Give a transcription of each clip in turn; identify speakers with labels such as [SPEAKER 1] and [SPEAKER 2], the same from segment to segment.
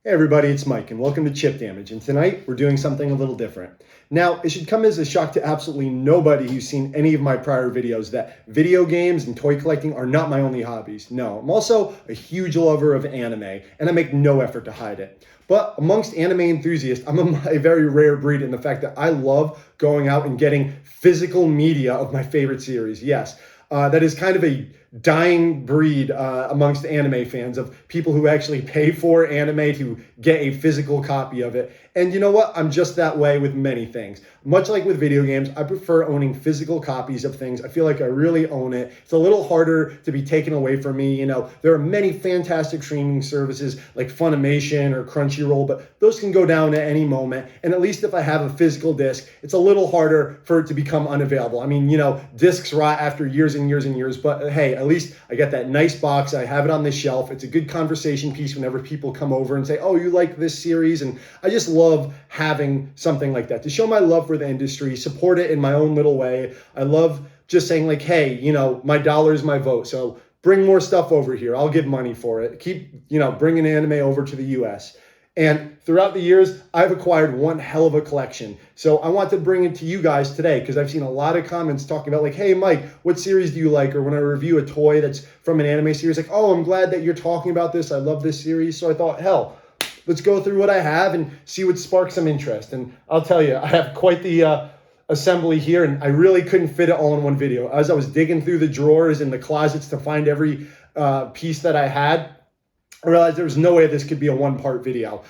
[SPEAKER 1] Hey everybody, it's Mike and welcome to Chip Damage, and tonight we're doing something a little different. Now, it should come as a shock to absolutely nobody who's seen any of my prior videos that video games and toy collecting are not my only hobbies. No, I'm also a huge lover of anime, and I make no effort to hide it. But amongst anime enthusiasts, I'm a very rare breed in the fact that I love going out and getting physical media of my favorite series. Yes, that is kind of a dying breed amongst anime fans of people who actually pay for anime to get a physical copy of it. And you know what? I'm just that way with many things. Much like with video games, I prefer owning physical copies of things. I feel like I really own it. It's a little harder to be taken away from me. You know, there are many fantastic streaming services like Funimation or Crunchyroll, but those can go down at any moment. And at least if I have a physical disc, it's a little harder for it to become unavailable. I mean, you know, discs rot after years and years and years, but hey, at least I got that nice box. I have it on the shelf. It's a good conversation piece whenever people come over and say, oh, you like this series? And I just love having something like that to show my love for the industry, support it in my own little way. I love just saying like, hey, you know, my dollar is my vote. So bring more stuff over here. I'll give money for it. Keep, you know, bringing anime over to the US. And throughout the years, I've acquired one hell of a collection. So I want to bring it to you guys today because I've seen a lot of comments talking about like, hey, Mike, what series do you like? Or when I review a toy that's from an anime series, like, oh, I'm glad that you're talking about this. I love this series. So I thought, hell, let's go through what I have and see what sparks some interest. And I'll tell you, I have quite the assembly here, and I really couldn't fit it all in one video. As I was digging through the drawers and the closets to find every piece that I had, I realized there was no way this could be a one-part video.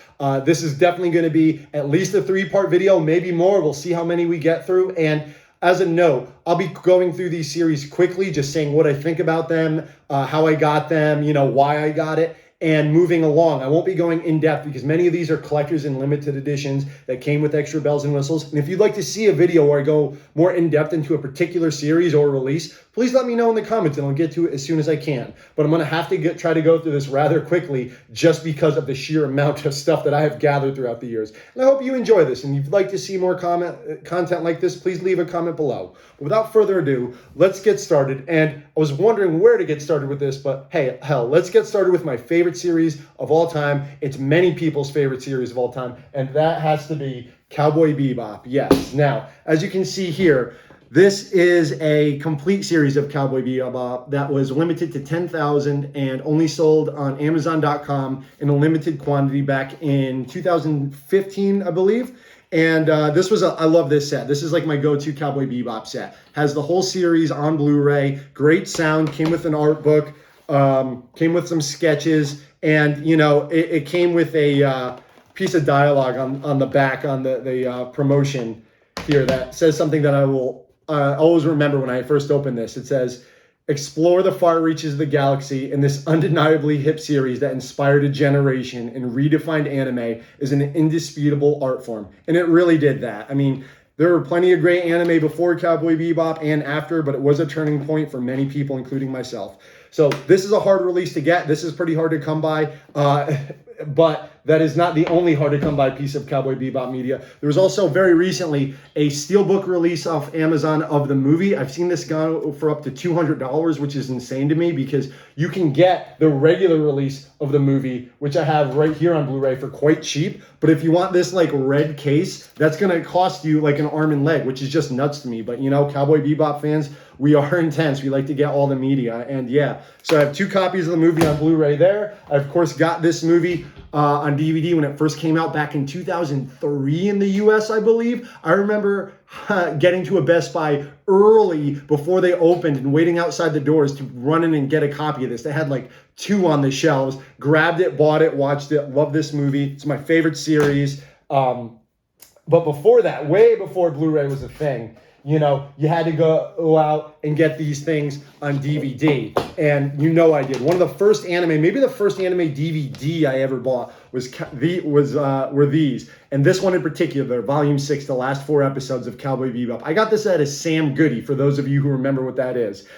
[SPEAKER 1] This is definitely going to be at least a 3-part video, maybe more. We'll see how many we get through. And as a note, I'll be going through these series quickly, just saying what I think about them, how I got them, you know, why I got it, and moving along. I won't be going in depth because many of these are collectors and limited editions that came with extra bells and whistles. And if you'd like to see a video where I go more in depth into a particular series or release, please let me know in the comments and I'll get to it as soon as I can. But I'm going to have to try to go through this rather quickly just because of the sheer amount of stuff that I have gathered throughout the years. And I hope you enjoy this. And if you'd like to see more content like this, please leave a comment below. But without further ado, let's get started. And I was wondering where to get started with this, but hey, hell, let's get started with my favorite series of all time. It's many people's favorite series of all time, and that has to be Cowboy Bebop. Yes. Now, as you can see here, this is a complete series of Cowboy Bebop that was limited to 10,000 and only sold on Amazon.com in a limited quantity back in 2015, I believe. And this was I love this set. This is like my go-to Cowboy Bebop set. Has the whole series on Blu-ray. Great sound. Came with an art book. Came with some sketches. And, you know, it came with a piece of dialogue on the back on the promotion here that says something that I will always remember when I first opened this. It says, explore the far reaches of the galaxy in this undeniably hip series that inspired a generation and redefined anime as an indisputable art form. And it really did that. I mean, there were plenty of great anime before Cowboy Bebop and after, but it was a turning point for many people, including myself. So this is a hard release to get. This is pretty hard to come by, but that is not the only hard to come by piece of Cowboy Bebop media. There was also very recently a steelbook release off Amazon of the movie. I've seen this gone for up to $200, which is insane to me because you can get the regular release of the movie, which I have right here on Blu-ray for quite cheap. But if you want this like red case, that's going to cost you like an arm and leg, which is just nuts to me. But you know, Cowboy Bebop fans, we are intense. We like to get all the media. And yeah, so I have 2 copies of the movie on Blu-ray there. I, of course, got this movie on DVD when it first came out back in 2003 in the US, I believe. I remember getting to a Best Buy early before they opened and waiting outside the doors to run in and get a copy of this. They had like 2 on the shelves. Grabbed it, bought it, watched it. Love this movie. It's my favorite series. But before that, way before Blu-ray was a thing, you know, you had to go out and get these things on DVD. And you know I did. One of the first anime, maybe the first anime DVD I ever bought were these. And this one in particular, Volume 6, the last 4 episodes of Cowboy Bebop. I got this at a Sam Goody, for those of you who remember what that is.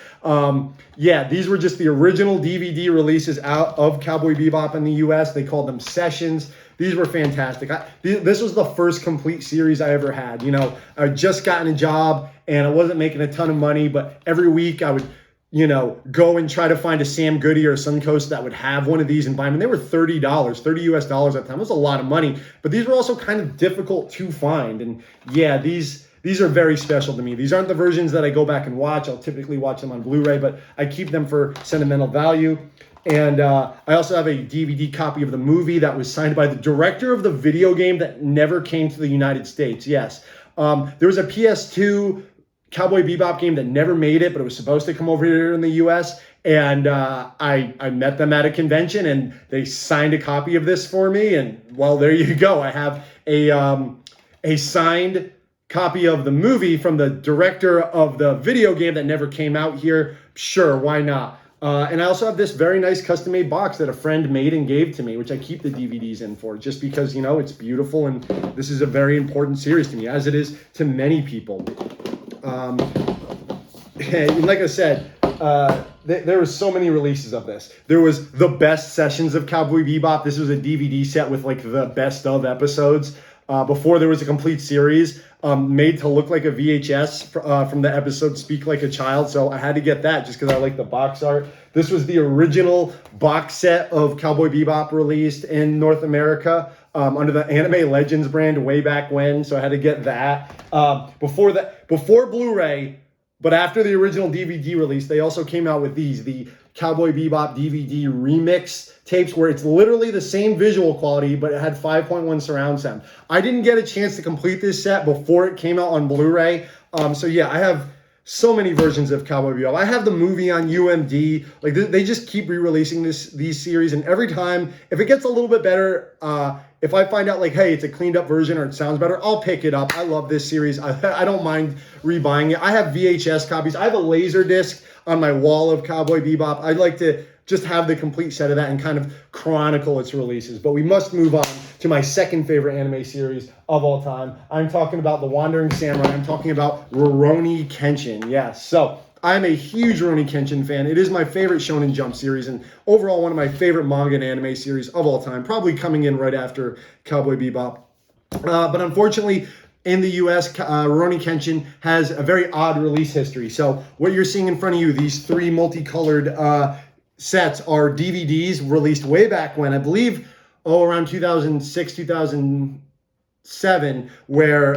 [SPEAKER 1] Yeah, these were just the original DVD releases out of Cowboy Bebop in the US. They called them sessions. These were fantastic. This was the first complete series I ever had. You know, I had just gotten a job and I wasn't making a ton of money, but every week I would, go and try to find a Sam Goody or a Suncoast that would have one of these and buy them. And they were $30, 30 US dollars at the time. It was a lot of money, but these were also kind of difficult to find. And yeah, these are very special to me. These aren't the versions that I go back and watch. I'll typically watch them on Blu-ray, but I keep them for sentimental value. And I also have a DVD copy of the movie that was signed by the director of the video game that never came to the United States. Yes. There was a PS2 Cowboy Bebop game that never made it, but it was supposed to come over here in the US. And I met them at a convention and they signed a copy of this for me. And well, there you go. I have a signed copy of the movie from the director of the video game that never came out here. Sure, why not? And I also have this very nice custom-made box that a friend made and gave to me, which I keep the DVDs in for, just because, it's beautiful and this is a very important series to me, as it is to many people. And like I said, there was so many releases of this. There was the best sessions of Cowboy Bebop. This was a DVD set with like the best of episodes. Before there was a complete series made to look like a VHS from the episode Speak Like a Child. So I had to get that just because I like the box art. This was the original box set of Cowboy Bebop released in North America under the Anime Legends brand way back when. So I had to get that. Before Blu-ray, but after the original DVD release, they also came out with the Cowboy Bebop DVD remix tapes where it's literally the same visual quality, but it had 5.1 surround sound. I didn't get a chance to complete this set before it came out on Blu-ray. So yeah, I have so many versions of Cowboy Bebop. I have the movie on UMD. Like they just keep re-releasing these series, and every time, if it gets a little bit better, if I find out like, hey, it's a cleaned up version or it sounds better, I'll pick it up. I love this series. I don't mind rebuying it. I have VHS copies. I have a laser disc on my wall of Cowboy Bebop. I'd like to just have the complete set of that and kind of chronicle its releases. But we must move on to my second favorite anime series of all time. I'm talking about The Wandering Samurai. I'm talking about Rurouni Kenshin. Yes, so I'm a huge Rurouni Kenshin fan. It is my favorite Shonen Jump series and overall one of my favorite manga and anime series of all time, probably coming in right after Cowboy Bebop. But unfortunately, in the US, Rurouni Kenshin has a very odd release history. So what you're seeing in front of you, these three multicolored sets are DVDs released way back when, I believe, around 2006, 2007, where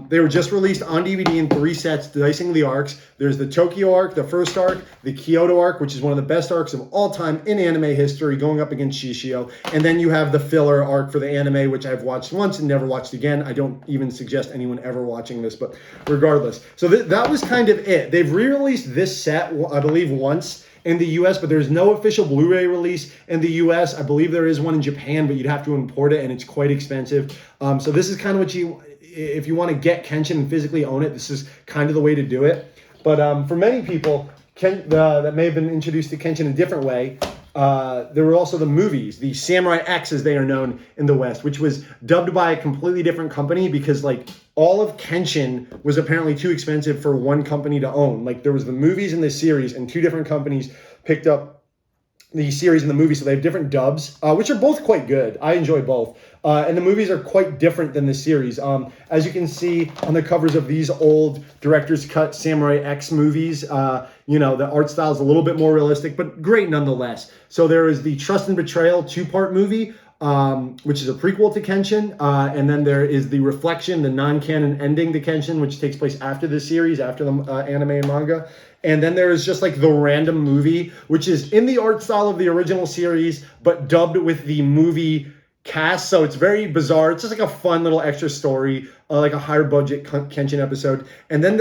[SPEAKER 1] they were just released on DVD in 3 sets, dicing the arcs. There's the Tokyo arc, the first arc, the Kyoto arc, which is one of the best arcs of all time in anime history, going up against Shishio. And then you have the filler arc for the anime, which I've watched once and never watched again. I don't even suggest anyone ever watching this, but regardless. So that was kind of it. They've re-released this set, I believe, once in the US, but there's no official Blu-ray release in the US. I believe there is one in Japan, but you'd have to import it, and it's quite expensive. So this is kind of what if you want to get Kenshin and physically own it, this is kind of the way to do it. But for many people that may have been introduced to Kenshin a different way, there were also the movies, the Samurai X as they are known in the West, which was dubbed by a completely different company because all of Kenshin was apparently too expensive for one company to own. There was the movies and the series, and 2 different companies picked up the series and the movie, so they have different dubs, which are both quite good. I enjoy both. And the movies are quite different than the series. As you can see on the covers of these old director's cut Samurai X movies, the art style is a little bit more realistic, but great nonetheless. So there is the Trust and Betrayal 2-part movie, which is a prequel to Kenshin. And then there is the Reflection, the non-canon ending to Kenshin, which takes place after the series, after the anime and manga. And then there is just the random movie, which is in the art style of the original series, but dubbed with the movie cast. So it's very bizarre. It's just a fun little extra story, like a higher budget Kenshin episode. And then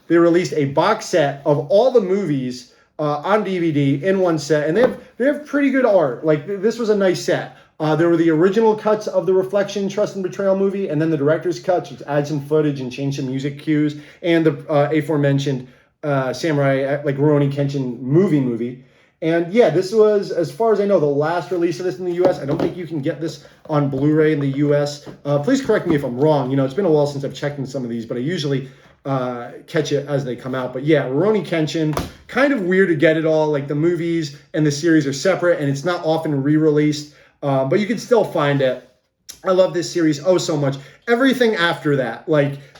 [SPEAKER 1] they released a box set of all the movies on DVD in one set. And they have pretty good art. This was a nice set. There were the original cuts of the Reflection, Trust and Betrayal movie, and then the director's cuts, which add some footage and change some music cues, and the aforementioned Samurai, Rurouni Kenshin movie. And yeah, this was, as far as I know, the last release of this in the US. I don't think you can get this on Blu-ray in the US. Please correct me if I'm wrong. It's been a while since I've checked in some of these, but I usually catch it as they come out. But yeah, Rurouni Kenshin, kind of weird to get it all. The movies and the series are separate, and it's not often re-released. But you can still find it. I love this series so much. Everything after that,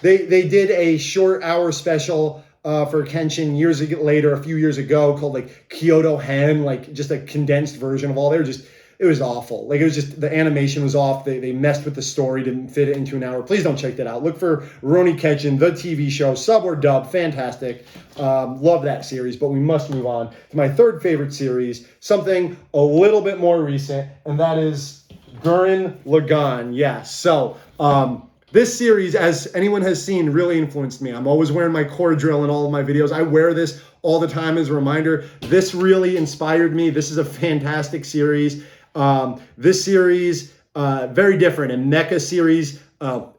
[SPEAKER 1] they did a short hour special for Kenshin later, a few years ago, called like Kyoto Hen, like just a condensed version of all. They were just, it was awful. Like, it was just, the animation was off. They messed with the story, didn't fit it into an hour. Please don't check that out. Look for Rurouni Kenshin, the TV show, sub or dub, fantastic. Love that series, but we must move on to my third favorite series, something a little bit more recent, and that is Gurren Lagann. Yes, so this series, as anyone has seen, really influenced me. I'm always wearing my core drill in all of my videos. I wear this all the time as a reminder. This really inspired me. This is a fantastic series. This series, very different. A mecha series.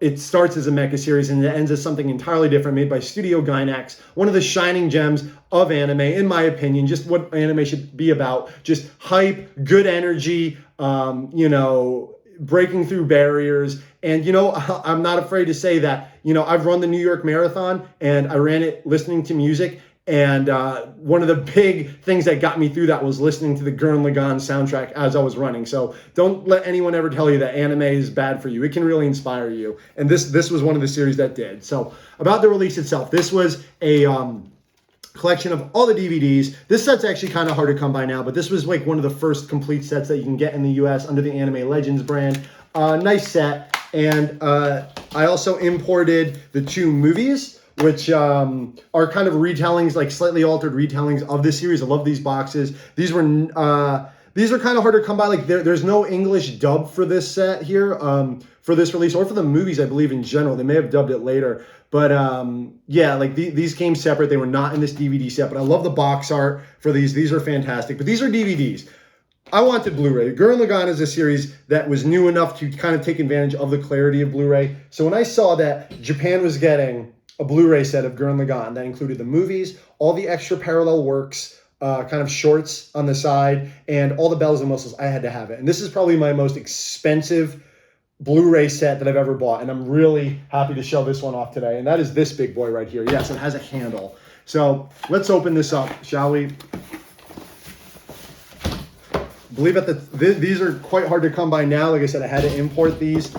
[SPEAKER 1] It starts as a mecha series and it ends as something entirely different, made by Studio Gainax. One of the shining gems of anime, in my opinion. Just what anime should be about. Just hype, good energy, you know, breaking through barriers. And, you know, I'm not afraid to say that, you know, I've run the New York Marathon and I ran it listening to music. And one of the big things that got me through that was listening to the Gurren Lagann soundtrack as I was running. So don't let anyone ever tell you that anime is bad for you. It can really inspire you. And this was one of the series that did. So about the release itself, this was a collection of all the DVDs. This set's actually kind of hard to come by now, but this was like one of the first complete sets that you can get in the US under the Anime Legends brand. Nice set. And I also imported the 2 movies, which are kind of retellings, like slightly altered retellings of this series. I love these boxes. These are kind of hard to come by. Like there's no English dub for this set here, for this release, or for the movies, I believe, in general. They may have dubbed it later. But yeah, like these came separate. They were not in this DVD set, but I love the box art for these. These are fantastic. But these are DVDs. I wanted Blu-ray. Gurren Lagann is a series that was new enough to kind of take advantage of the clarity of Blu-ray. So when I saw that Japan was getting a Blu-ray set of Gurren Lagann that included the movies, all the extra parallel works, kind of shorts on the side, and all the bells and whistles, I had to have it. And this is probably my most expensive Blu-ray set that I've ever bought, and I'm really happy to show this one off today. And that is this big boy right here. Yes, it has a handle. So let's open this up, shall we? Believe it, these are quite hard to come by now. Like I said, I had to import these,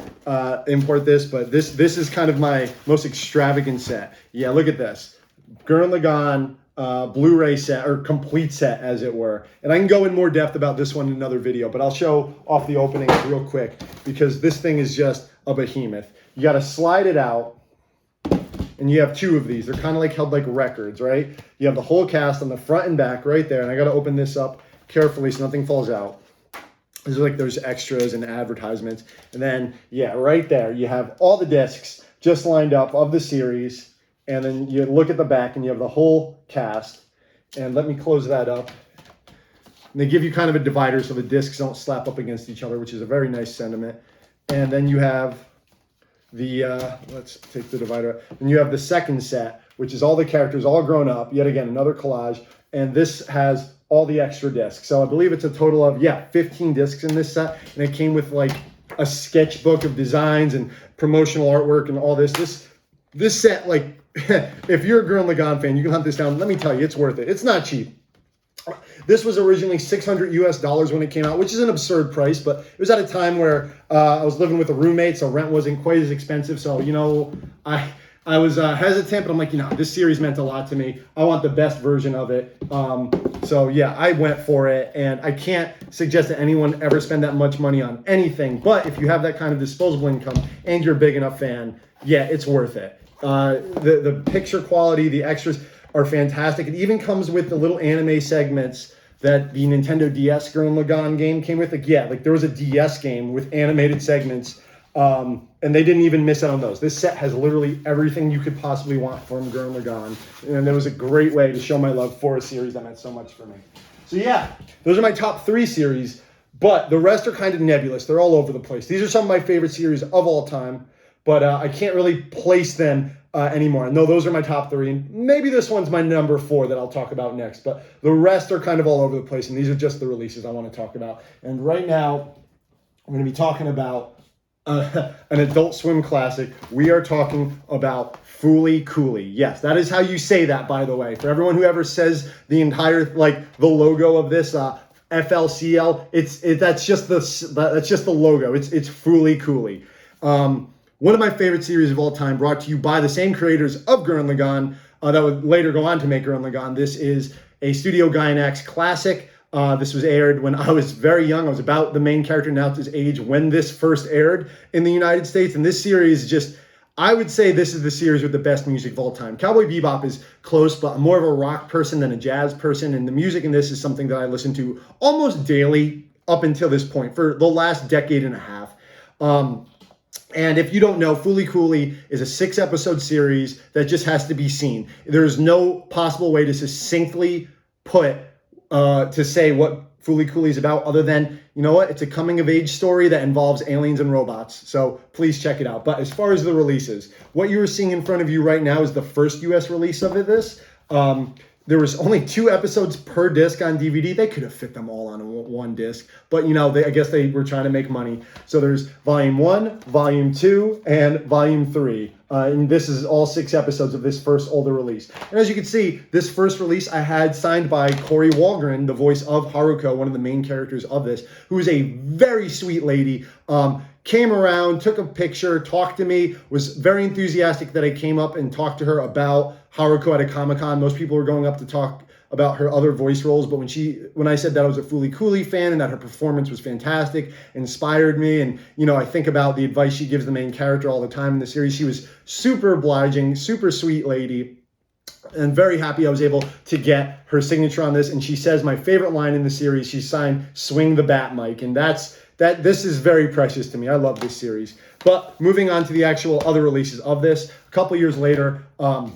[SPEAKER 1] import this, but this is kind of my most extravagant set. Yeah, look at this. Gurren Lagann Blu-ray set, or complete set as it were. And I can go in more depth about this one in another video, but I'll show off the openings real quick because this thing is just a behemoth. You got to slide it out, and you have 2 of these. They're kind of like held like records, right? You have the whole cast on the front and back right there, and I got to open this up carefully so nothing falls out. There's extras and advertisements. And then, yeah, right there, you have all the discs just lined up of the series. And then you look at the back and you have the whole cast. And let me close that up. And they give you kind of a divider so the discs don't slap up against each other, which is a very nice sentiment. And then you have the, let's take the divider. And you have the second set, which is all the characters all grown up. Yet again, another collage. And this has all the extra discs. So I believe it's a total of, 15 discs in this set. And it came with like a sketchbook of designs and promotional artwork and all this. This set, like, if you're a Gurren Lagann fan, you can hunt this down. Let me tell you, it's worth it. It's not cheap. This was originally $600 US when it came out, which is an absurd price, but it was at a time where I was living with a roommate, so rent wasn't quite as expensive. So, you know, I was hesitant, but I'm like, you know, this series meant a lot to me. I want the best version of it. So yeah, I went for it, and I can't suggest that anyone ever spend that much money on anything. But if you have that kind of disposable income and you're a big enough fan, yeah, it's worth it. The picture quality, the extras are fantastic. It even comes with the little anime segments that the Nintendo DS Gurren Lagann game came with. Like, yeah, like there was a DS game with animated segments. And they didn't even miss out on those. This set has literally everything you could possibly want from Gurren Lagann. And it was a great way to show my love for a series that meant so much for me. So yeah, those are my top 3 series, but the rest are kind of nebulous. They're all over the place. These are some of my favorite series of all time, but I can't really place them anymore. No, those are my top 3. And maybe this one's my number 4 that I'll talk about next, but the rest are kind of all over the place. And these are just the releases I want to talk about. And right now, I'm going to be talking about an Adult Swim classic. We are talking about Fooly Cooly. Yes, that is how you say that, by the way. For everyone who ever says the entire, like, the logo of this, FLCL, that's just the logo. It's Fooly Cooly. One of my favorite series of all time, brought to you by the same creators of Gurren Lagann. that would later go on to make Gurren Lagann. This is a Studio Gainax classic. This was aired when I was very young. I was about the main character Naoto's age when this first aired in the United States. And this series just, I would say this is the series with the best music of all time. Cowboy Bebop is close, but I'm more of a rock person than a jazz person. And the music in this is something that I listen to almost daily up until this point for the last decade and a half. And if you don't know, Fooly Cooly is a 6-episode series that just has to be seen. There's no possible way to succinctly put, to say what Fooly Cooly is about other than, you know what, it's a coming-of-age story that involves aliens and robots. So please check it out. But as far as the releases, what you're seeing in front of you right now is the first U.S. release of this. There was only 2 episodes per disc on DVD. They could have fit them all on one disc, but you know, I guess they were trying to make money. So there's Volume 1, Volume 2, and Volume 3. And this is all 6 episodes of this first older release. And as you can see, this first release I had signed by Corey Walgren, the voice of Haruko, one of the main characters of this, who is a very sweet lady. Came around, took a picture, talked to me, was very enthusiastic that I came up and talked to her about Haruko at a Comic-Con. Most people were going up to talk about her other voice roles, but when I said that I was a Fooly Cooly fan and that her performance was fantastic, inspired me, and you know, I think about the advice she gives the main character all the time in the series. She was super obliging, super sweet lady, and very happy I was able to get her signature on this. And she says my favorite line in the series, she signed "Swing the Bat Mic," and this is very precious to me. I love this series. But moving on to the actual other releases of this, a couple years later, I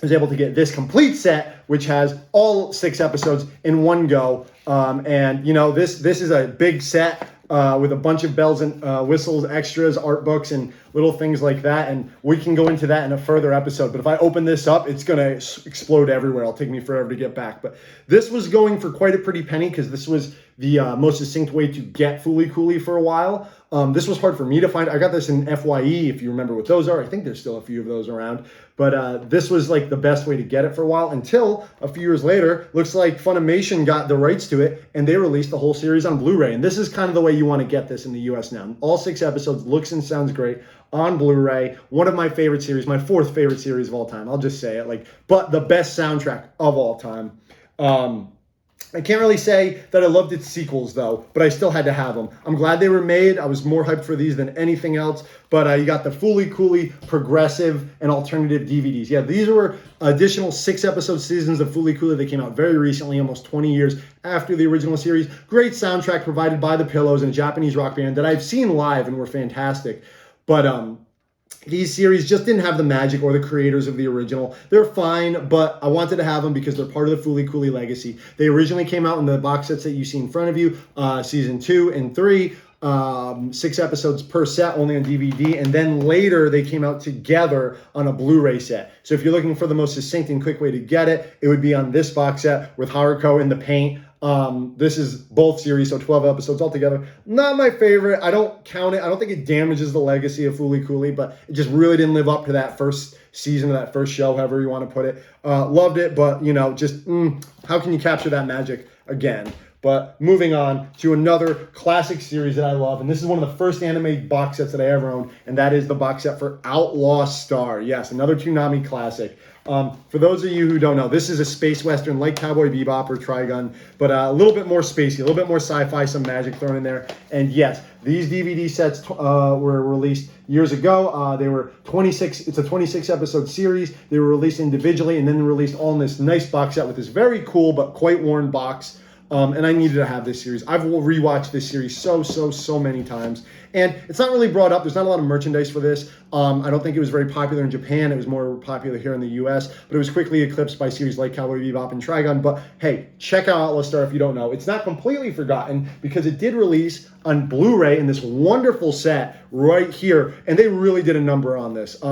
[SPEAKER 1] was able to get this complete set, which has all 6 episodes in one go. And you know, this is a big set with a bunch of bells and whistles, extras, art books, and little things like that. And we can go into that in a further episode. But if I open this up, it's going to explode everywhere. It'll take me forever to get back. But this was going for quite a pretty penny because this was the most succinct way to get Fooly Cooly for a while. This was hard for me to find. I got this in FYE, if you remember what those are. I think there's still a few of those around. But this was like the best way to get it for a while until a few years later, looks like Funimation got the rights to it and they released the whole series on Blu-ray. And this is kind of the way you want to get this in the US now. All 6 episodes, looks and sounds great on Blu-ray. One of my favorite series, my 4th favorite series of all time. I'll just say it, but the best soundtrack of all time. I can't really say that I loved its sequels, though, but I still had to have them. I'm glad they were made. I was more hyped for these than anything else. But you got the Fooly Cooly progressive and alternative DVDs. Yeah, these were additional 6-episode seasons of Fooly Cooly. They came out very recently, almost 20 years after the original series. Great soundtrack provided by the Pillows and a Japanese rock band that I've seen live and were fantastic. But these series just didn't have the magic or the creators of the original. They're fine, but I wanted to have them because they're part of the Fooly Cooly legacy. They originally came out in the box sets that you see in front of you, season 2 and 3, 6 episodes per set, only on DVD, and then later they came out together on a Blu-ray set. So if you're looking for the most succinct and quick way to get it, it would be on this box set with Haruko in the paint. This is both series, so 12 episodes altogether. Not my favorite. I don't count it. I don't think it damages the legacy of Fooly Cooly, but it just really didn't live up to that first season, of that first show, however you want to put it. Loved it, but, you know, just how can you capture that magic again? But moving on to another classic series that I love, and this is one of the first anime box sets that I ever owned, and that is the box set for Outlaw Star. Yes, another Toonami classic. For those of you who don't know, this is a space western like Cowboy Bebop or Trigun, but a little bit more spacey, a little bit more sci-fi, some magic thrown in there. And yes, these DVD sets were released years ago. They were 26. It's a 26-episode series. They were released individually and then released all in this nice box set with this very cool but quite worn box. And I needed to have this series. I've rewatched this series so many times. And it's not really brought up. There's not a lot of merchandise for this. I don't think it was very popular in Japan. It was more popular here in the US. But it was quickly eclipsed by series like Cowboy Bebop and Trigun. But hey, check out Outlaw Star if you don't know. It's not completely forgotten because it did release on Blu-ray in this wonderful set right here. And they really did a number on this.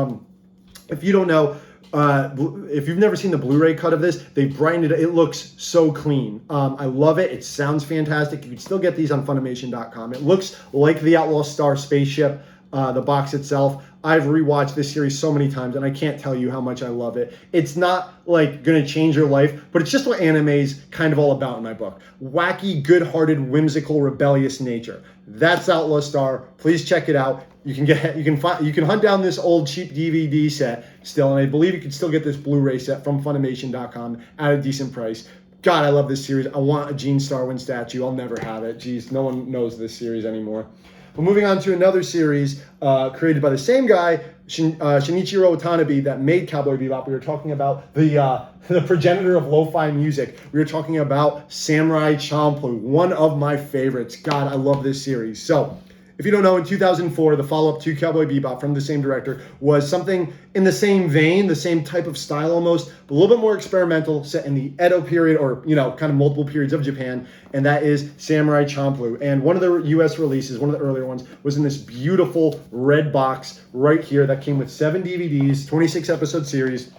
[SPEAKER 1] If you don't know, if you've never seen the Blu-ray cut of this, they brightened it. It looks so clean. I love it. It sounds fantastic. You can still get these on Funimation.com. It looks like the Outlaw Star spaceship, the box itself. I've rewatched this series so many times, and I can't tell you how much I love it. It's not like going to change your life, but it's just what anime is kind of all about in my book. Wacky, good-hearted, whimsical, rebellious nature. That's Outlaw Star. Please check it out. you can hunt down this old cheap DVD set still, and I believe you can still get this Blu-ray set from Funimation.com at a decent price. God, I love this series. I want a Gene Starwin statue. I'll never have it. Jeez, no one knows this series anymore. But moving on to another series created by the same guy, Shinichiro Watanabe, that made Cowboy Bebop. We were talking about the progenitor of lo-fi music. We were talking about Samurai Champloo, one of my favorites. God, I love this series. So, if you don't know, in 2004, the follow-up to Cowboy Bebop from the same director was something in the same vein, the same type of style almost, but a little bit more experimental, set in the Edo period, or, kind of multiple periods of Japan, and that is Samurai Champloo. And one of the US releases, one of the earlier ones, was in this beautiful red box right here that came with 7 DVDs, 26-episode series.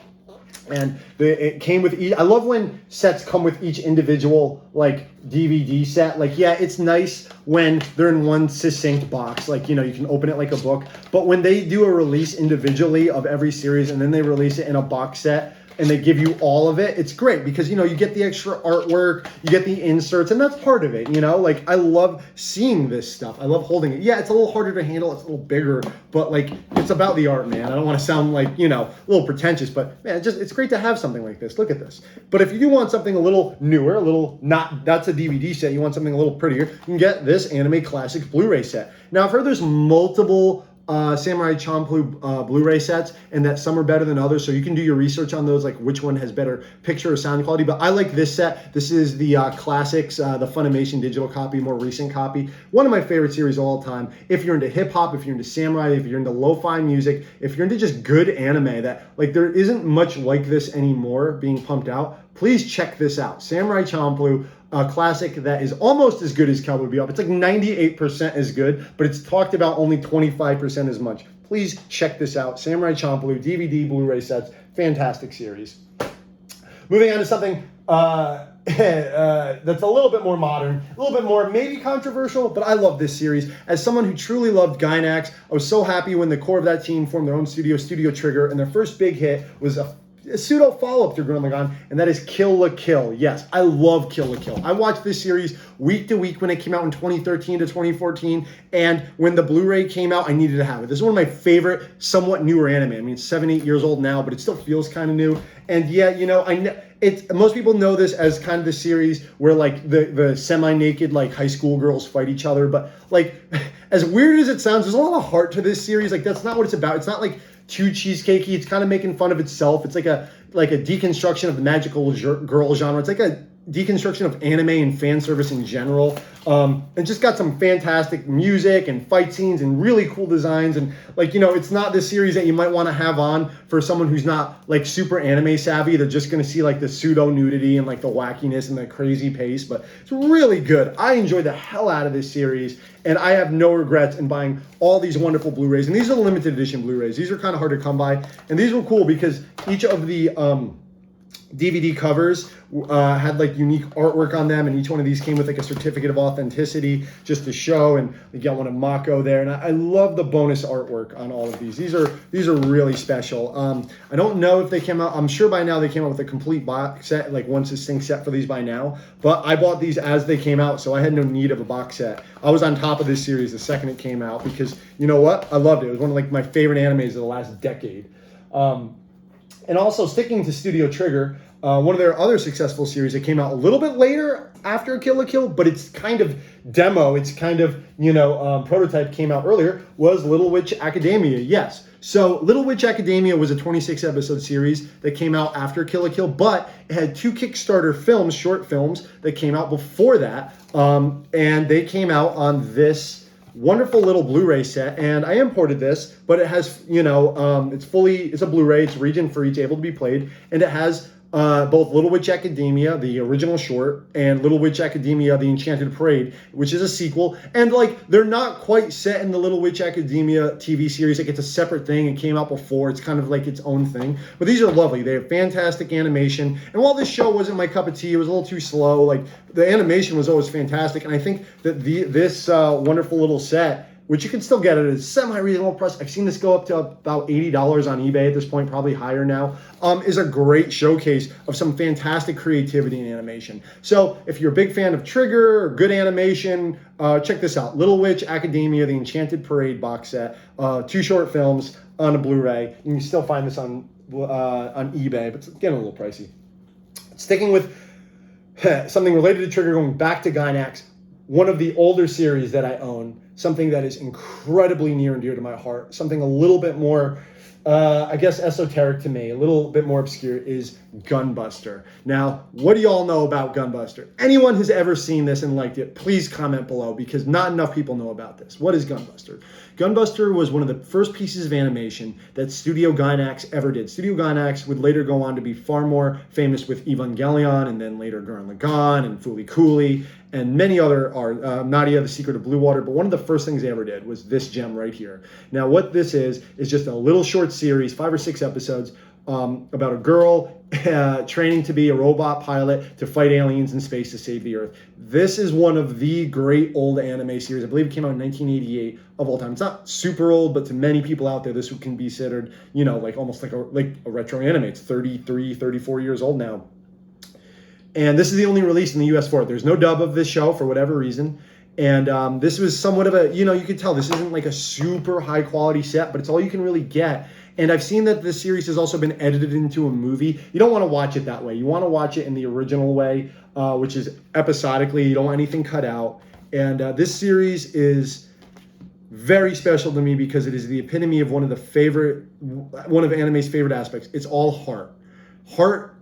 [SPEAKER 1] And it came with I love when sets come with each individual DVD set. It's nice when they're in one succinct box. You can open it like a book. But when they do a release individually of every series and then they release it in a box set and they give you all of it, it's great because, you get the extra artwork, you get the inserts, and that's part of it, I love seeing this stuff. I love holding it. Yeah, it's a little harder to handle. It's a little bigger, but, it's about the art, man. I don't want to sound a little pretentious, but, man, it's great to have something like this. Look at this. But if you do want something a little newer, that's a DVD set, you want something a little prettier, you can get this Anime Classics Blu-ray set. Now, I've heard there's multiple Samurai Champloo Blu-ray sets, and that some are better than others, so you can do your research on those, which one has better picture or sound quality. But I like this set. This is the Classics, the Funimation digital copy, more recent copy. One of my favorite series of all time. If you're into hip-hop, if you're into samurai, if you're into lo-fi music, if you're into just good anime that, there isn't much like this anymore being pumped out, please check this out. Samurai Champloo, a classic that is almost as good as Cowboy Bebop. It's 98% as good, but it's talked about only 25% as much. Please check this out. Samurai Champloo, DVD, Blu-ray sets, fantastic series. Moving on to something that's a little bit more modern, a little bit more maybe controversial, but I love this series. As someone who truly loved Gainax, I was so happy when the core of that team formed their own studio, Studio Trigger, and their first big hit was a pseudo follow-up to Gurren Lagann, and that is Kill la Kill. Yes, I love Kill la Kill. I watched this series week to week when it came out in 2013 to 2014, and when the Blu-ray came out, I needed to have it. This is one of my favorite, somewhat newer anime. I mean, it's 7-8 years old now, but it still feels kind of new. And yeah, most people know this as kind of the series where the semi-naked high school girls fight each other, but as weird as it sounds, there's a lot of heart to this series. That's not what it's about. It's not too cheesecakey. It's kind of making fun of itself. It's like a deconstruction of the magical girl genre. It's like a deconstruction of anime and fan service in general. And just got some fantastic music and fight scenes and really cool designs. And it's not this series that you might want to have on for someone who's not super anime savvy. They're just going to see the pseudo nudity and the wackiness and the crazy pace. But it's really good. I enjoyed the hell out of this series, and I have no regrets in buying all these wonderful Blu-rays. And these are the limited edition Blu-rays. These are kind of hard to come by, and these were cool because each of the DVD covers had unique artwork on them, and each one of these came with a certificate of authenticity just to show, and you got one of Mako there, and I love the bonus artwork on all of these. These are really special. I don't know if they came out. I'm sure by now they came out with a complete box set, one succinct set for these by now, but I bought these as they came out, so I had no need of a box set. I was on top of this series the second it came out because, you know what? I loved it. It was one of my favorite animes of the last decade. And also, sticking to Studio Trigger, one of their other successful series that came out a little bit later after Kill la Kill, but it's kind of demo, it's kind of, prototype came out earlier, was Little Witch Academia. Yes. So Little Witch Academia was a 26-episode series that came out after Kill la Kill, but it had 2 Kickstarter films, short films, that came out before that, and they came out on this wonderful little Blu-ray set, and I imported this, but it has, it's a Blu-ray, it's region for each, able to be played, and it has both Little Witch Academia, the original short, and Little Witch Academia, the Enchanted Parade, which is a sequel. And they're not quite set in the Little Witch Academia TV series. It's a separate thing. It came out before. It's kind of its own thing. But these are lovely. They have fantastic animation. And while this show wasn't my cup of tea, it was a little too slow. The animation was always fantastic. And I think that this wonderful little set which you can still get at a semi-reasonable price. I've seen this go up to about $80 on eBay at this point, probably higher now, is a great showcase of some fantastic creativity in animation. So if you're a big fan of Trigger or good animation, check this out. Little Witch Academia, the Enchanted Parade box set, 2 short films on a Blu-ray. You can still find this on eBay, but it's getting a little pricey. Sticking with something related to Trigger, going back to Gainax, one of the older series that I own, something that is incredibly near and dear to my heart, something a little bit more, I guess, esoteric to me, a little bit more obscure, is Gunbuster. Now, what do you all know about Gunbuster? Anyone who's ever seen this and liked it, please comment below, because not enough people know about this. What is Gunbuster? Gunbuster was one of the first pieces of animation that Studio Gainax ever did. Studio Gainax would later go on to be far more famous with Evangelion, and then later Gurren Lagann and Fooly Cooly, and many other art, Nadia, The Secret of Blue Water. But one of the first things they ever did was this gem right here. Now, what this is just a little short series, 5 or 6 episodes, about a girl training to be a robot pilot to fight aliens in space to save the Earth. This is one of the great old anime series. I believe it came out in 1988 of all time. It's not super old, but to many people out there, this can be considered, you know, like almost like a retro anime. It's 33, 34 years old now. And this is the only release in the US for it. There's no dub of this show for whatever reason. And this was somewhat of a, you know, you could tell this isn't like a super high quality set, but it's all you can really get. And I've seen that this series has also been edited into a movie. You don't want to watch it that way. You want to watch it in the original way, which is episodically. You don't want anything cut out. And this series is very special to me because it is the epitome of one of anime's favorite aspects. It's all heart. Heart,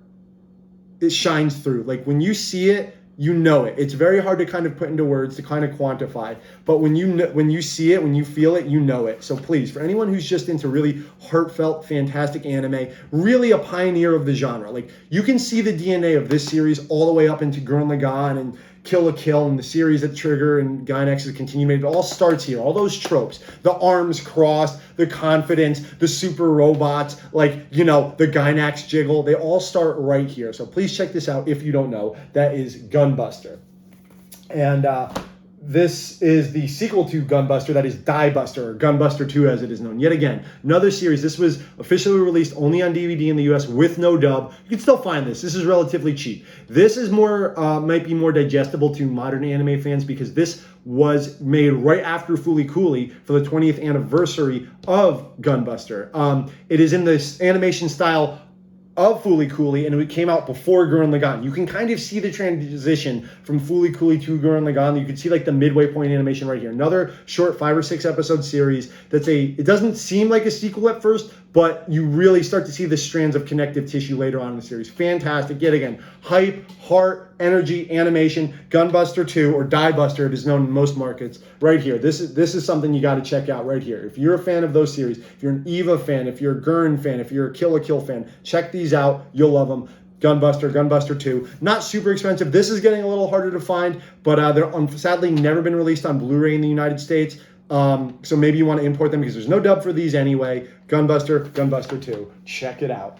[SPEAKER 1] it shines through. Like when you see it, you know it. It's very hard to kind of put into words, to kind of quantify. But when you see it, when you feel it, you know it. So please, for anyone who's just into really heartfelt, fantastic anime, really a pioneer of the genre, like you can see the DNA of this series all the way up into Gurren Lagann and Kill la Kill and the series that Trigger and Gainax has continued. It all starts here. All those tropes, the arms crossed, the confidence, the super robots, like, you know, the Gainax jiggle, they all start right here. So please check this out if you don't know. That is Gunbuster. And this is the sequel to Gunbuster, that is Die Buster, or Gunbuster 2 as it is known. Yet again, another series. This was officially released only on DVD in the US with no dub. You can still find this. This is relatively cheap. This is more, might be more digestible to modern anime fans because this was made right after Fooly Cooly for the 20th anniversary of Gunbuster. It is in this animation style of Fooly Cooly, and it came out before Gurren Lagann. You can kind of see the transition from Fooly Cooly to Gurren Lagann. You can see like the midway point animation right here. Another short 5 or 6 episode series it doesn't seem like a sequel at first, but you really start to see the strands of connective tissue later on in the series. Fantastic. Yet again, hype, heart, energy, animation, Gunbuster 2, or Die Buster, it is known in most markets, right here. This is something you got to check out right here. If you're a fan of those series, if you're an Eva fan, if you're a Gurren fan, if you're a Kill la Kill fan, check these out. You'll love them. Gunbuster, Gunbuster 2. Not super expensive. This is getting a little harder to find, but they're sadly never been released on Blu-ray in the United States. So maybe you want to import them because there's no dub for these anyway. Gunbuster, Gunbuster 2. Check it out.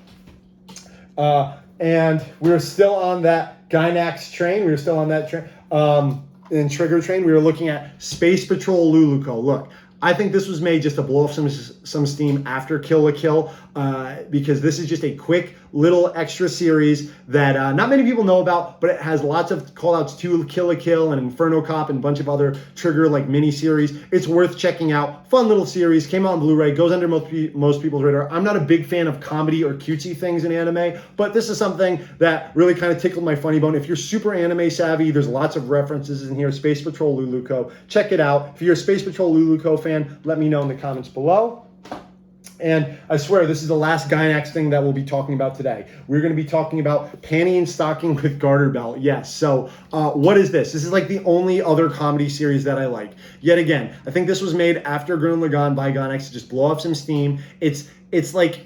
[SPEAKER 1] And we're still on that Gainax train. We're still on that train. In Trigger train, we were looking at Space Patrol Luluco. Look, I think this was made just to blow off some steam after Kill la Kill, because this is just a quick little extra series that not many people know about, but it has lots of call-outs to Kill la Kill and Inferno Cop and a bunch of other Trigger like mini-series. It's worth checking out. Fun little series. Came out on Blu-ray. Goes under most people's radar. I'm not a big fan of comedy or cutesy things in anime, but this is something that really kind of tickled my funny bone. If you're super anime savvy, there's lots of references in here. Space Patrol Luluco. Check it out. If you're a Space Patrol Luluco fan, let me know in the comments below. And I swear, this is the last Gainax thing that we'll be talking about today. We're going to be talking about Panty and Stocking with Garter Belt. Yes, so what is this? This is like the only other comedy series that I like. Yet again, I think this was made after Gurren Lagann by Gainax to just blow off some steam. It's like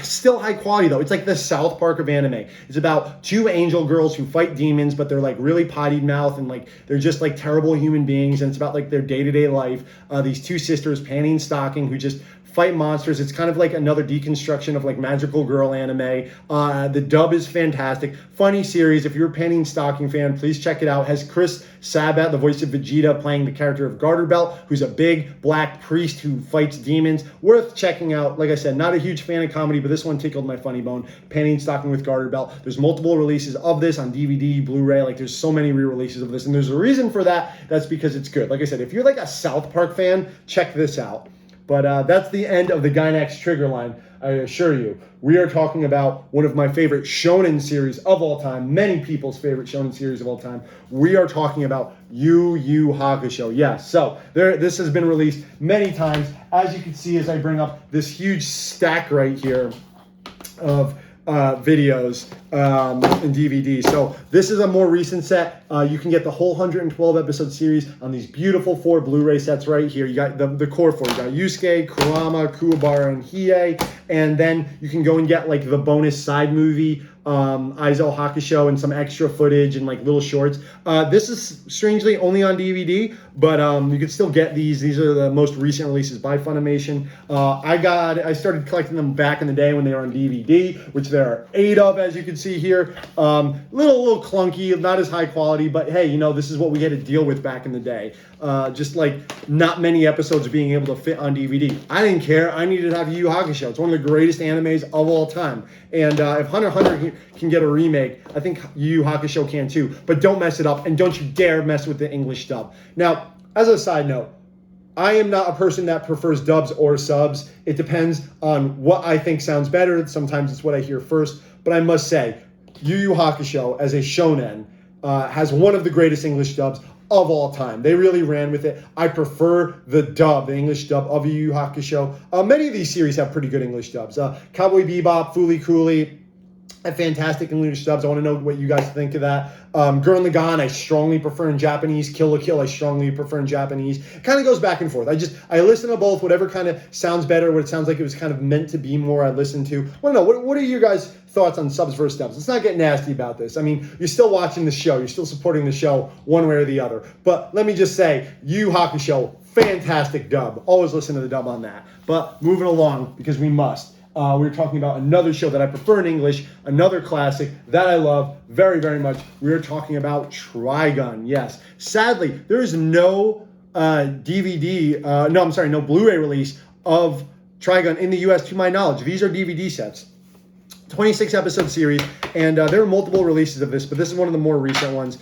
[SPEAKER 1] still high quality though. It's like the South Park of anime. It's about 2 angel girls who fight demons, but they're like really potty mouth and like they're just like terrible human beings. And it's about like their day-to-day life. These 2 sisters, Panty and Stocking, who just fight monsters. It's kind of like another deconstruction of like magical girl anime. The dub is fantastic. Funny series. If you're a Panty and Stocking fan, please check it out. It has Chris Sabat, the voice of Vegeta, playing the character of Garterbelt, who's a big black priest who fights demons. Worth checking out. Like I said, not a huge fan of comedy, but this one tickled my funny bone. Panty and Stocking with Garterbelt. There's multiple releases of this on DVD, Blu-ray. Like there's so many re-releases of this, and there's a reason for that. That's because it's good. Like I said, if you're like a South Park fan, check this out. But that's the end of the Gainax trigger line. I assure you, we are talking about one of my favorite shonen series of all time, many people's favorite shonen series of all time. We are talking about YuYu Hakusho. Yes, so this has been released many times. As you can see, as I bring up this huge stack right here of videos and DVDs. So this is a more recent set. You can get the whole 112 episode series on these beautiful 4 Blu-ray sets right here. You got the core 4. You got Yusuke, Kurama, Kuwabara, and Hiei. And then you can go and get like the bonus side movie, Aizo Hakusho, and some extra footage and like little shorts. This is strangely only on DVD, but you can still get these. These are the most recent releases by Funimation. I started collecting them back in the day when they were on DVD, which there are 8 of, as you can see here. Little clunky, not as high quality, but hey, you know, this is what we had to deal with back in the day. Just like not many episodes being able to fit on DVD. I didn't care. I needed to have Yu Yu Hakusho. It's one of the greatest animes of all time. And if Hunter x Hunter can get a remake, I think Yu Yu Hakusho can too. But don't mess it up, and don't you dare mess with the English dub. Now, as a side note, I am not a person that prefers dubs or subs. It depends on what I think sounds better. Sometimes it's what I hear first. But I must say, Yu Yu Hakusho, as a shonen, has one of the greatest English dubs of all time. They really ran with it. I prefer the dub, the English dub of Yu Yu Hakusho. Many of these series have pretty good English dubs. Cowboy Bebop, Fooly Cooly, have fantastic English dubs. I want to know what you guys think of that. Gurren Lagann, I strongly prefer in Japanese. Kill la Kill, I strongly prefer in Japanese. It kind of goes back and forth. I listen to both. Whatever kind of sounds better, what it sounds like it was kind of meant to be more, I listen to. I want to know, what are your guys' thoughts on subs versus dubs? Let's not get nasty about this. I mean, you're still watching the show. You're still supporting the show one way or the other. But let me just say, Yu Yu Hakusho, fantastic dub. Always listen to the dub on that. But moving along, because we must. We're talking about another show that I prefer in English, another classic that I love very, very much. We're talking about Trigun. Yes. Sadly, there is no no Blu-ray release of Trigun in the U.S. to my knowledge. These are DVD sets. 26 episode series, and there are multiple releases of this, but this is one of the more recent ones.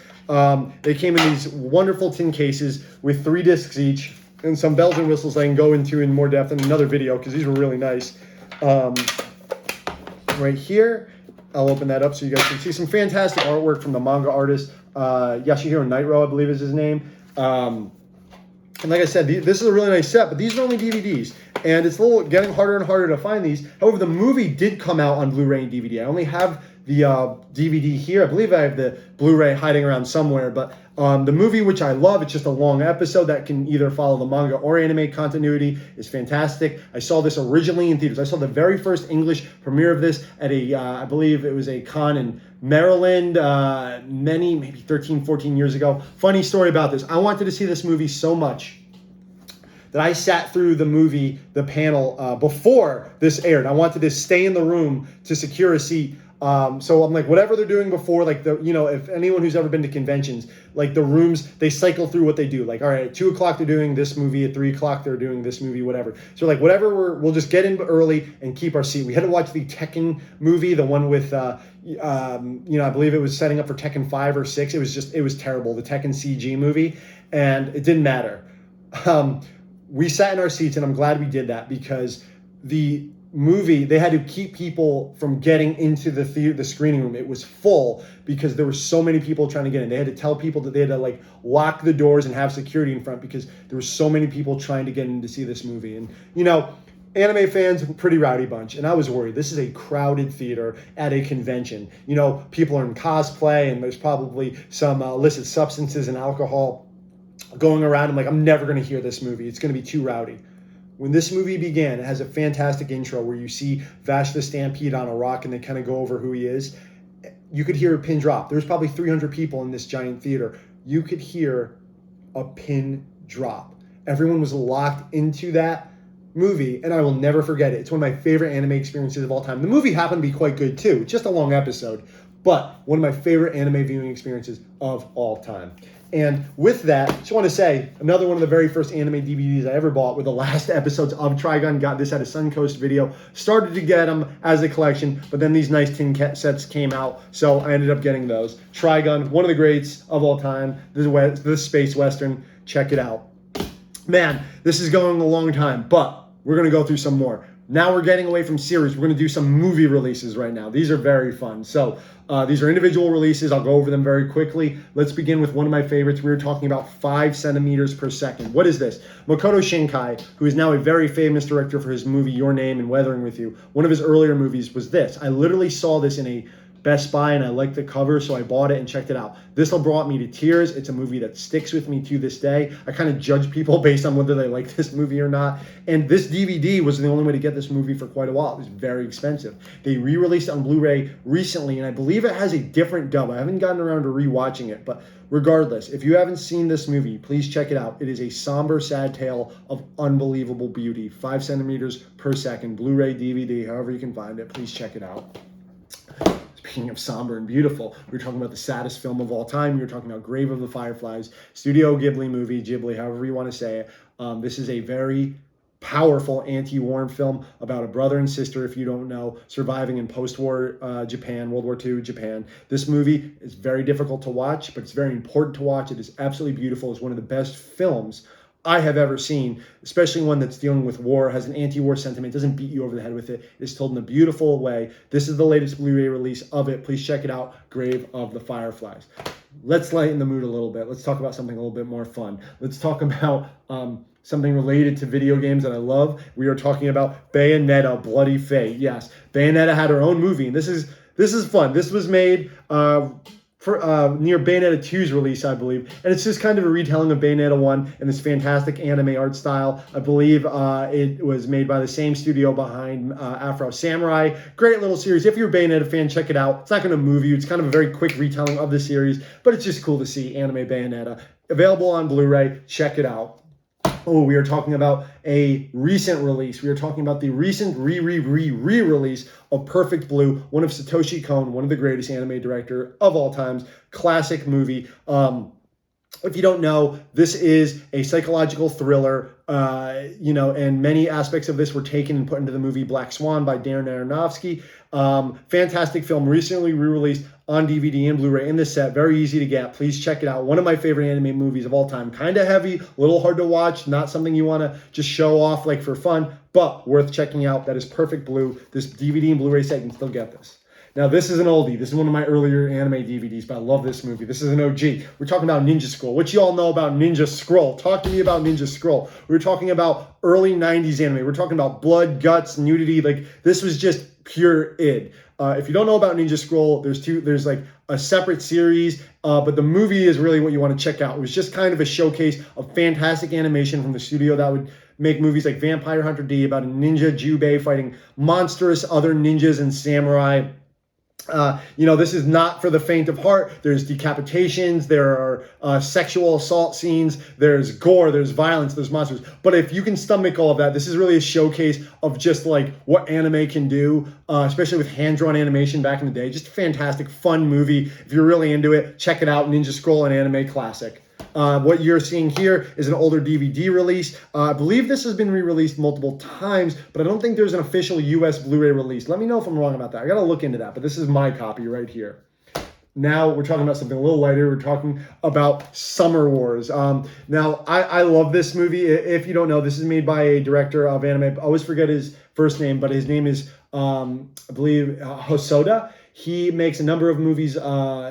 [SPEAKER 1] They came in these wonderful tin cases with 3 discs each, and some bells and whistles I can go into in more depth in another video because these were really nice. Right here, I'll open that up so you guys can see some fantastic artwork from the manga artist Yasuhiro Nightro, I believe is his name. And like I said, this is a really nice set, but these are only DVDs, and it's a little getting harder and harder to find these. However, the movie did come out on Blu-ray and DVD. I only have the DVD here. I believe I have the Blu-ray hiding around somewhere, but the movie, which I love, it's just a long episode that can either follow the manga or anime continuity, is fantastic. I saw this originally in theaters. I saw the very first English premiere of this at I believe it was a con in Maryland, maybe 13, 14 years ago. Funny story about this. I wanted to see this movie so much that I sat through the panel before this aired. I wanted to stay in the room to secure a seat. So I'm like, whatever they're doing before, like if anyone who's ever been to conventions, like the rooms, they cycle through what they do. Like, all right, at 2 o'clock they're doing this movie, at 3 o'clock they're doing this movie, whatever. So like, we'll just get in early and keep our seat. We had to watch the Tekken movie, the one with, I believe it was setting up for Tekken 5 or 6. It was terrible, the Tekken CG movie, and it didn't matter. We sat in our seats, and I'm glad we did that because the movie, they had to keep people from getting into the screening room. It was full because there were so many people trying to get in. They had to tell people that they had to like lock the doors and have security in front because there were so many people trying to get in to see this movie. And anime fans, pretty rowdy bunch, and I was worried. This is a crowded theater at a convention. People are in cosplay, and there's probably some illicit substances and alcohol going around. I'm like, I'm never going to hear this movie. It's going to be too rowdy. When this movie began, it has a fantastic intro where you see Vash the Stampede on a rock and they kind of go over who he is. You could hear a pin drop. There was probably 300 people in this giant theater. You could hear a pin drop. Everyone was locked into that movie, and I will never forget it. It's one of my favorite anime experiences of all time. The movie happened to be quite good too, just a long episode, but one of my favorite anime viewing experiences of all time. And with that, just want to say, another one of the very first anime DVDs I ever bought were the last episodes of Trigun. Got this at a Suncoast Video. Started to get them as a collection, but then these nice tin sets came out, so I ended up getting those. Trigun, one of the greats of all time. This space western. Check it out. Man, this is going a long time, but we're going to go through some more. Now we're getting away from series. We're going to do some movie releases right now. These are very fun. So these are individual releases. I'll go over them very quickly. Let's begin with one of my favorites. We were talking about 5 centimeters per second. What is this? Makoto Shinkai, who is now a very famous director for his movie Your Name and Weathering With You. One of his earlier movies was this. I literally saw this in a Best Buy and I liked the cover, so I bought it and checked it out. This brought me to tears. It's a movie that sticks with me to this day. I kind of judge people based on whether they like this movie or not. And this DVD was the only way to get this movie for quite a while. It was very expensive. They re-released it on Blu-ray recently, and I believe it has a different dub. I haven't gotten around to rewatching it, but regardless, if you haven't seen this movie, please check it out. It is a somber, sad tale of unbelievable beauty. 5 centimeters per second, Blu-ray, DVD, however you can find it. Please check it out. Speaking of somber and beautiful, we were talking about the saddest film of all time. We were talking about Grave of the Fireflies, Studio Ghibli movie, Ghibli, however you want to say it. This is a very powerful anti-war film about a brother and sister, if you don't know, surviving in post-war Japan, World War II Japan. This movie is very difficult to watch, but it's very important to watch. It is absolutely beautiful. It's one of the best films I have ever seen, especially one that's dealing with war, has an anti-war sentiment, doesn't beat you over the head with it. It's told in a beautiful way. This is the latest Blu-ray release of it. Please check it out, Grave of the Fireflies. Let's lighten the mood a little bit. Let's talk about something a little bit more fun. Let's talk about something related to video games that I love. We are talking about Bayonetta Bloody Fate. Yes, Bayonetta had her own movie, and this is fun. This was made near Bayonetta 2's release, I believe. And it's just kind of a retelling of Bayonetta 1 in this fantastic anime art style. I believe it was made by the same studio behind Afro Samurai. Great little series. If you're a Bayonetta fan, check it out. It's not going to move you. It's kind of a very quick retelling of the series, but it's just cool to see anime Bayonetta. Available on Blu-ray. Check it out. Oh, we are talking about a recent release. We are talking about the recent re-release of Perfect Blue, one of Satoshi Kon, one of the greatest anime director of all times. Classic movie. If you don't know, this is a psychological thriller, and many aspects of this were taken and put into the movie Black Swan by Darren Aronofsky. Fantastic film, recently re-released on DVD and Blu-ray in this set. Very easy to get. Please check it out. One of my favorite anime movies of all time. Kind of heavy, a little hard to watch, not something you want to just show off like for fun, but worth checking out. That is Perfect Blue. This DVD and Blu-ray set, you can still get this. Now, this is an oldie. This is one of my earlier anime DVDs, but I love this movie. This is an OG. We're talking about Ninja Scroll. What you all know about Ninja Scroll? Talk to me about Ninja Scroll. We're talking about early 90s anime. We're talking about blood, guts, nudity. Like, this was just pure id. If you don't know about Ninja Scroll, there's like a separate series, but the movie is really what you want to check out. It was just kind of a showcase of fantastic animation from the studio that would make movies like Vampire Hunter D about a ninja Jubei fighting monstrous other ninjas and samurai. This is not for the faint of heart. There's decapitations, there are sexual assault scenes, there's gore, there's violence, there's monsters. But if you can stomach all of that, this is really a showcase of just like what anime can do, especially with hand-drawn animation back in the day. Just a fantastic, fun movie. If you're really into it, check it out. Ninja Scroll, an anime classic. What you're seeing here is an older DVD release. I believe this has been re-released multiple times, but I don't think there's an official US Blu-ray release. Let me know if I'm wrong about that. I got to look into that, but this is my copy right here. Now we're talking about something a little lighter. We're talking about Summer Wars. Now, I love this movie. If you don't know, this is made by a director of anime. I always forget his first name, but his name is, I believe, Hosoda. He makes a number of movies.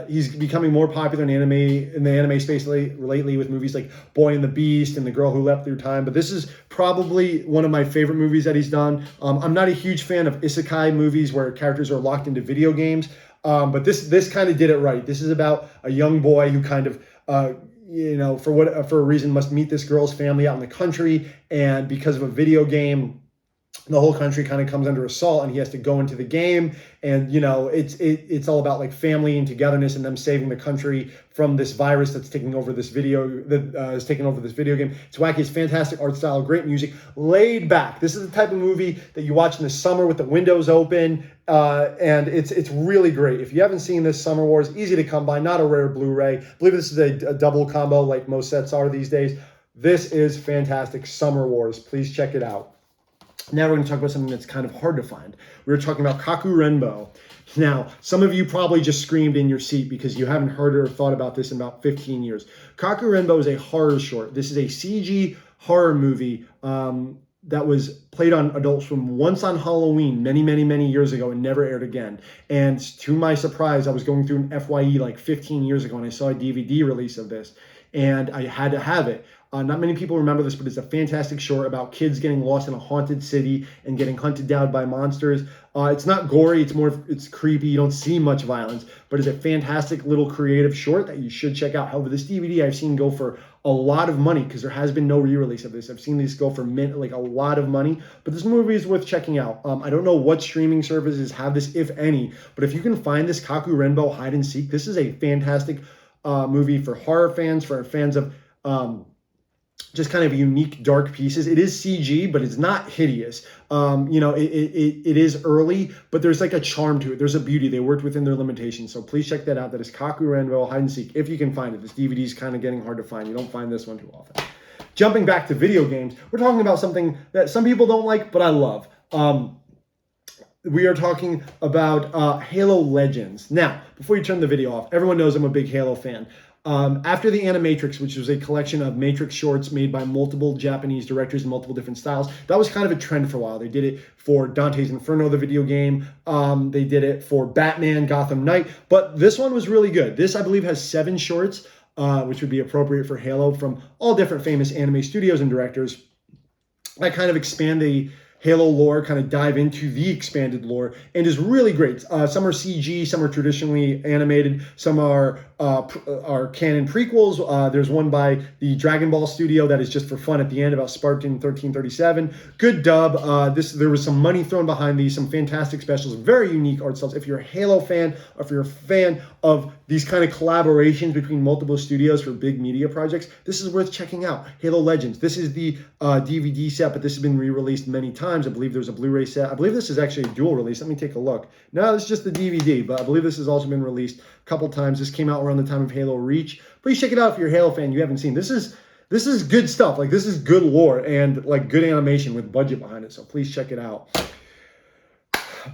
[SPEAKER 1] He's becoming more popular in the anime space lately with movies like Boy and the Beast and The Girl Who Leapt Through Time. But this is probably one of my favorite movies that he's done. I'm not a huge fan of isekai movies where characters are locked into video games. But this kind of did it right. This is about a young boy who kind of, for a reason must meet this girl's family out in the country. And because of a video game, the whole country kind of comes under assault and he has to go into the game, and it's all about like family and togetherness and them saving the country from this virus that's taking over this video is taking over this video game. It's wacky. It's fantastic art style, great music, laid back. This is the type of movie that you watch in the summer with the windows open, and it's really great. If you haven't seen this, Summer Wars, easy to come by, not a rare Blu-ray. I believe this is a double combo like most sets are these days. This is fantastic. Summer Wars, please check it out. Now we're going to talk about something that's kind of hard to find. We were talking about Kaku Renbo. Now, some of you probably just screamed in your seat because you haven't heard or thought about this in about 15 years. Kaku Renbo is a horror short. This is a CG horror movie that was played on Adult Swim once on Halloween many, many, many years ago and never aired again. And to my surprise, I was going through an FYE like 15 years ago and I saw a DVD release of this and I had to have it. Not many people remember this, but it's a fantastic short about kids getting lost in a haunted city and getting hunted down by monsters. It's not gory, it's creepy, you don't see much violence, but it's a fantastic little creative short that you should check out. However, this DVD I've seen go for a lot of money because there has been no re-release of this. I've seen these go for like a lot of money, but this movie is worth checking out. I don't know what streaming services have this, if any, but if you can find this Kaku Renbo Hide and Seek, this is a fantastic movie for horror fans, for fans of just kind of unique dark pieces. It is CG, but it's not hideous. It is early, but there's like a charm to it. There's a beauty. They worked within their limitations. So please check that out. That is Kaku Renbo Hide and Seek, if you can find it. This DVD is kind of getting hard to find. You don't find this one too often. Jumping back to video games, we're talking about something that some people don't like, but I love. We are talking about Halo Legends. Now, before you turn the video off, everyone knows I'm a big Halo fan. After the Animatrix, which was a collection of Matrix shorts made by multiple Japanese directors in multiple different styles, that was kind of a trend for a while. They did it for Dante's Inferno, the video game. They did it for Batman, Gotham Knight. But this one was really good. This, I believe, has 7 shorts, which would be appropriate for Halo, from all different famous anime studios and directors. that kind of expand the Halo lore, kind of dive into the expanded lore, and is really great. Some are CG, some are traditionally animated, some are canon prequels. There's one by the Dragon Ball studio that is just for fun at the end about Spartan 1337. Good dub. There was some money thrown behind these, some fantastic specials, very unique art styles. If you're a Halo fan, or if you're a fan of these kind of collaborations between multiple studios for big media projects, this is worth checking out. Halo Legends. This is the DVD set, but this has been re-released many times. I believe there's a Blu-ray set. I believe this is actually a dual release. Let me take a look. No, it's just the DVD, but I believe this has also been released a couple times. This came out around the time of Halo Reach. Please check it out if you're a Halo fan you haven't seen. This is good stuff. Like, this is good lore and like good animation with budget behind it. So please check it out.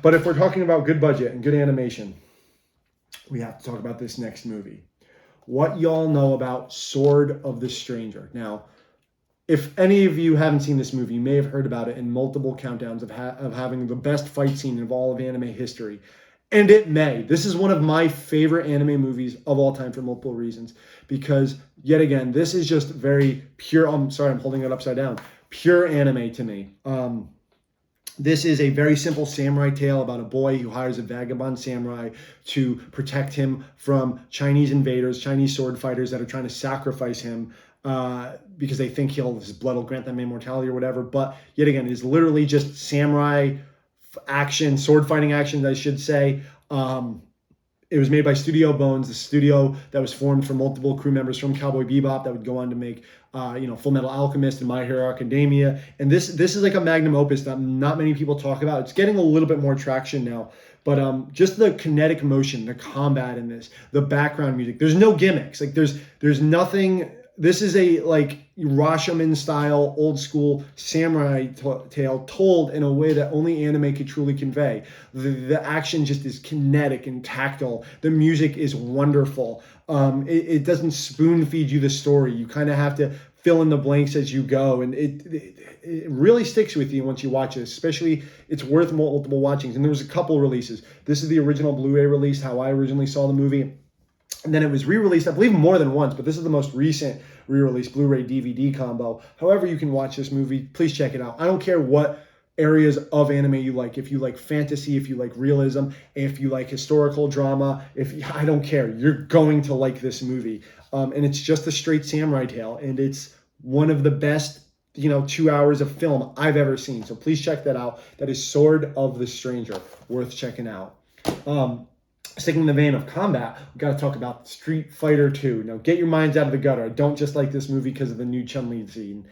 [SPEAKER 1] But if we're talking about good budget and good animation, we have to talk about this next movie. What y'all know about Sword of the Stranger? Now, if any of you haven't seen this movie, you may have heard about it in multiple countdowns of having the best fight scene of all of anime history. And it may. This is one of my favorite anime movies of all time for multiple reasons. Because, yet again, this is just very pure. I'm sorry, I'm holding it upside down. Pure anime to me. This is a very simple samurai tale about a boy who hires a vagabond samurai to protect him from Chinese invaders, Chinese sword fighters that are trying to sacrifice him because they think his blood will grant them immortality or whatever. But yet again, it is literally just samurai action, sword fighting action, I should say. It was made by Studio Bones, the studio that was formed from multiple crew members from Cowboy Bebop that would go on to make, Full Metal Alchemist and My Hero Academia. And this is like a magnum opus that not many people talk about. It's getting a little bit more traction now. But just the kinetic motion, the combat in this, the background music. There's no gimmicks. Like there's nothing. This is a like Rashomon style, old school samurai tale told in a way that only anime could truly convey. The action just is kinetic and tactile. The music is wonderful. It doesn't spoon feed you the story. You kind of have to fill in the blanks as you go, and it really sticks with you once you watch it. Especially, it's worth multiple watchings. And there was a couple releases. This is the original Blu-ray release, how I originally saw the movie. And then it was re-released, I believe, more than once, but this is the most recent re-release Blu-ray DVD combo. However you can watch this movie, please check it out. I don't care what areas of anime you like. If you like fantasy, if you like realism, if you like historical drama, I don't care. You're going to like this movie. And it's just a straight samurai tale, and it's one of the best 2 hours of film I've ever seen. So please check that out. That is Sword of the Stranger, worth checking out. Sticking in the vein of combat, we got to talk about Street Fighter 2. Now, get your minds out of the gutter. I don't just like this movie because of the new Chun-Li scene.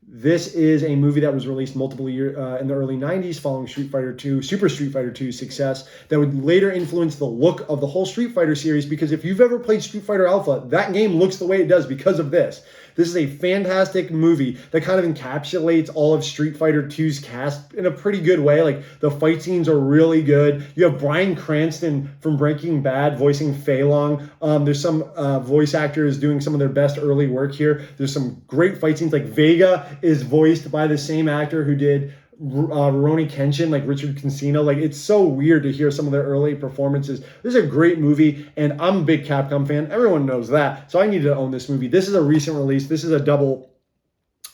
[SPEAKER 1] This is a movie that was released multiple years in the early 90s following Street Fighter 2, Super Street Fighter 2's success that would later influence the look of the whole Street Fighter series, because if you've ever played Street Fighter Alpha, that game looks the way it does because of this. This is a fantastic movie that kind of encapsulates all of Street Fighter 2's cast in a pretty good way. Like, the fight scenes are really good. You have Bryan Cranston from Breaking Bad voicing Fei Long. There's some voice actors doing some of their best early work here. There's some great fight scenes. Like, Vega is voiced by the same actor who did Rurouni Kenshin, like Richard Cancino. Like, it's so weird to hear some of their early performances. This is a great movie, and I'm a big Capcom fan. Everyone knows that, so I need to own this movie. This is a recent release. This is a double...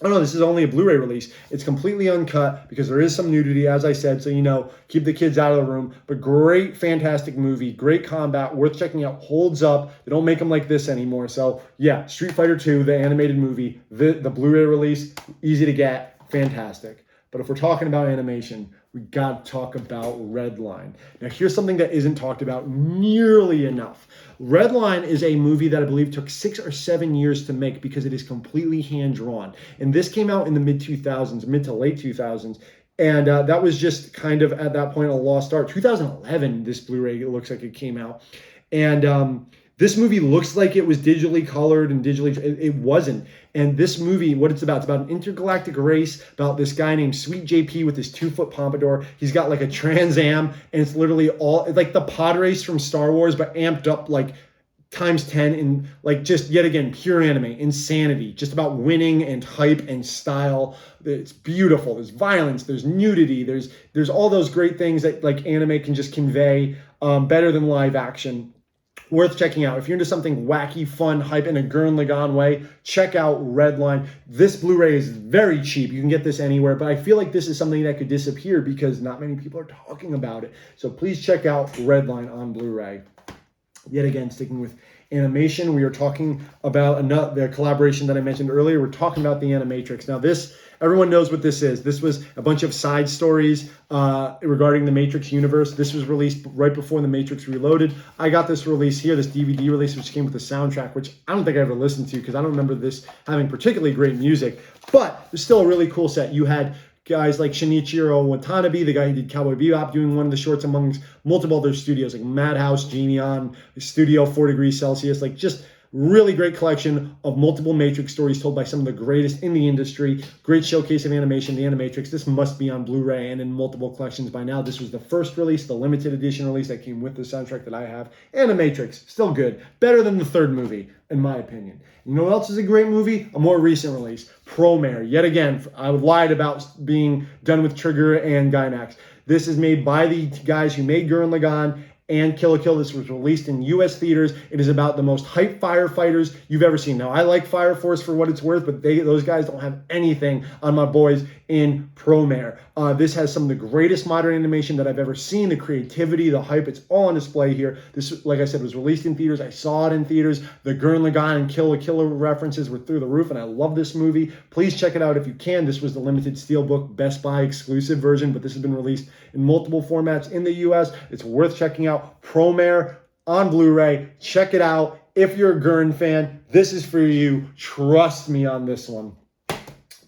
[SPEAKER 1] Oh no, this is only a Blu-ray release. It's completely uncut because there is some nudity, as I said, so, keep the kids out of the room. But great, fantastic movie, great combat, worth checking out, holds up. They don't make them like this anymore. So, yeah, Street Fighter 2, the animated movie, the Blu-ray release, easy to get, fantastic. But if we're talking about animation, we got to talk about Redline. Now, here's something that isn't talked about nearly enough. Redline is a movie that I believe took 6 or 7 years to make because it is completely hand-drawn. And this came out in the mid-2000s, mid to late 2000s. And that was just kind of, at that point, a lost art. 2011, this Blu-ray, it looks like it came out. And this movie looks like it was digitally colored and digitally... It wasn't. And this movie, what it's about an intergalactic race, about this guy named Sweet JP with his 2-foot pompadour. He's got like a Trans Am, and it's literally it's like the pod race from Star Wars, but amped up like times 10 in like just yet again, pure anime, insanity, just about winning and hype and style. It's beautiful. There's violence, there's nudity, there's all those great things that like anime can just convey better than live action. Worth checking out. If you're into something wacky, fun, hype in a Gurren Lagann way, check out Redline. This Blu-ray is very cheap. You can get this anywhere, but I feel like this is something that could disappear because not many people are talking about it. So please check out Redline on Blu-ray. Yet again, sticking with animation, we are talking about the collaboration that I mentioned earlier. We're talking about the Animatrix. Now this, everyone knows what this is. This was a bunch of side stories regarding the Matrix universe. This was released right before the Matrix Reloaded. I got this release here, this DVD release, which came with the soundtrack, which I don't think I ever listened to because I don't remember this having particularly great music, but it's still a really cool set. You had guys like Shinichiro Watanabe, the guy who did Cowboy Bebop, doing one of the shorts amongst multiple other studios like Madhouse, Genion, Studio 4 Degrees Celsius, like just really great collection of multiple Matrix stories told by some of the greatest in the industry. Great showcase of animation, the Animatrix. This must be on Blu-ray and in multiple collections by now. This was the first release, the limited edition release that came with the soundtrack that I have. Animatrix, still good. Better than the third movie, in my opinion. You know what else is a great movie? A more recent release, Promare. Yet again, I lied about being done with Trigun and Gainax. This is made by the guys who made Gurren Lagann and Kill la Kill. This was released in U.S. theaters. It is about the most hyped firefighters you've ever seen. Now, I like Fire Force for what it's worth, but those guys don't have anything on my boys in Promare. This has some of the greatest modern animation that I've ever seen. The creativity, the hype, it's all on display here. This, like I said, was released in theaters. I saw it in theaters. The Gurren Lagann and Kill la Kill references were through the roof, and I love this movie. Please check it out if you can. This was the limited Steelbook Best Buy exclusive version, but this has been released in multiple formats in the U.S. It's worth checking out. Promare on Blu-ray. Check it out. If you're a Gurren fan, this is for you. Trust me on this one.